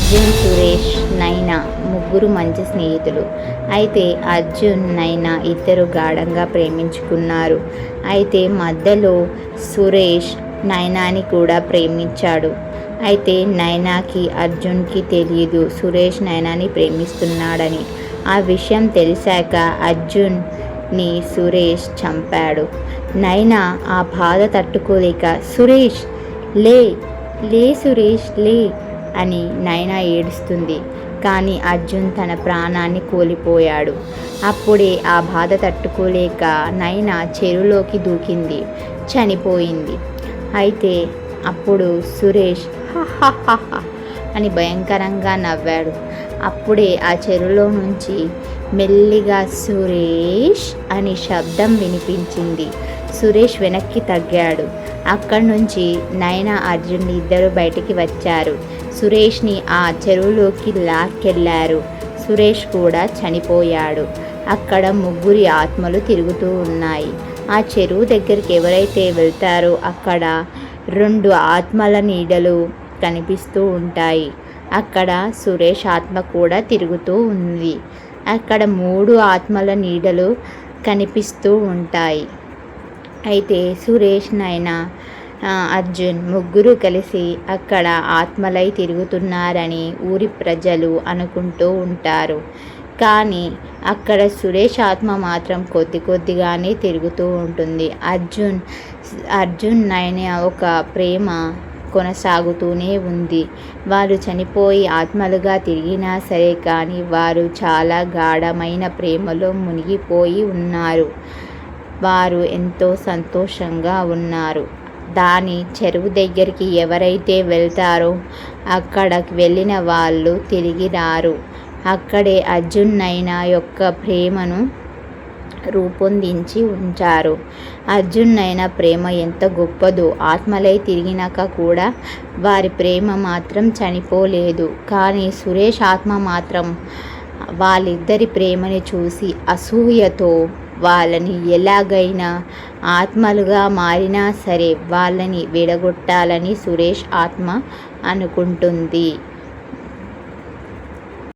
అర్జున్, సురేష్, నైనా ముగ్గురు మంచి స్నేహితులు. అయితే అర్జున్, నైనా ఇద్దరు గాఢంగా ప్రేమించుకున్నారు. అయితే మధ్యలో సురేష్ నైనాని కూడా ప్రేమించాడు. అయితే నైనాకి, అర్జున్కి తెలియదు సురేష్ నైనాని ప్రేమిస్తున్నాడని. ఆ విషయం తెలిసాక అర్జున్ని సురేష్ చంపాడు. నైనా ఆ బాధ తట్టుకోలేక సురేష్ లే లే సురేష్ లే అని నైనా ఏడుస్తుంది. కానీ అర్జున్ తన ప్రాణాన్ని కోల్పోయాడు. అప్పుడే ఆ బాధ తట్టుకోలేక నైనా చెరువులోకి దూకింది, చనిపోయింది. అయితే అప్పుడు సురేష్ హహహహ అని భయంకరంగా నవ్వాడు. అప్పుడే ఆ చెరువులో నుంచి మెల్లిగా సురేష్ అని శబ్దం వినిపించింది. సురేష్ వెనక్కి తగ్గాడు. అక్కడి నుంచి నైనా, అర్జున్ ఇద్దరు బయటికి వచ్చారు. సురేష్ని ఆ చెరువులోకి లాక్కెళ్ళారు. సురేష్ కూడా చనిపోయాడు. అక్కడ ముగ్గురి ఆత్మలు తిరుగుతూ ఉన్నాయి. ఆ చెరువు దగ్గరికి ఎవరైతే వెళ్తారో అక్కడ 2 ఆత్మల నీడలు కనిపిస్తూ ఉంటాయి. అక్కడ సురేష్ ఆత్మ కూడా తిరుగుతూ ఉంది. అక్కడ 3 ఆత్మల నీడలు కనిపిస్తూ ఉంటాయి. అయితే సురేష్, నైనా, అర్జున్ ముగ్గురు కలిసి అక్కడ ఆత్మలై తిరుగుతున్నారని ఊరి ప్రజలు అనుకుంటూ ఉంటారు. కానీ అక్కడ సురేష్ ఆత్మ మాత్రం కొద్దిగానే తిరుగుతూ ఉంటుంది. అర్జున్ నైనా ఒక ప్రేమ కొనసాగుతూనే ఉంది. వారు చనిపోయి ఆత్మలుగా తిరిగినా సరే కానీ వారు చాలా గాఢమైన ప్రేమలో మునిగిపోయి ఉన్నారు. వారు ఎంతో సంతోషంగా ఉన్నారు. దాని చెరువు దగ్గరికి ఎవరైతే వెళ్తారో అక్కడికి వెళ్ళిన వాళ్ళు తిరిగి రారు. అక్కడే అర్జున్, నైనా యొక్క ప్రేమను రూపొందించి ఉంచారు. అర్జున్, నైనా ప్రేమ ఎంత గొప్పదో. ఆత్మలై తిరిగినాక కూడా వారి ప్రేమ మాత్రం చనిపోలేదు. కానీ సురేష్ ఆత్మ మాత్రం వాళ్ళిద్దరి ప్రేమని చూసి అసూయతో వాళ్ళని ఎలాగైనా ఆత్మలుగా మారినా సరే వాళ్ళని విడగొట్టాలని సురేష్ ఆత్మ అనుకుంటుంది.